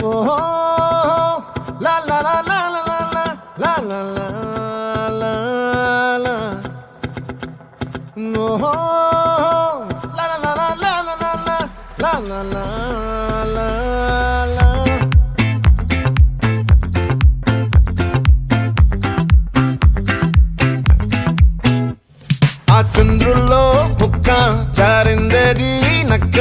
ఓహో లా లా లా లా లా లా లా లా లా లా ఓహో లా లా లా లా లా లా లా లా లా లా లా ఆ చంద్రుల్లో బుక్క జారిందేది నక్క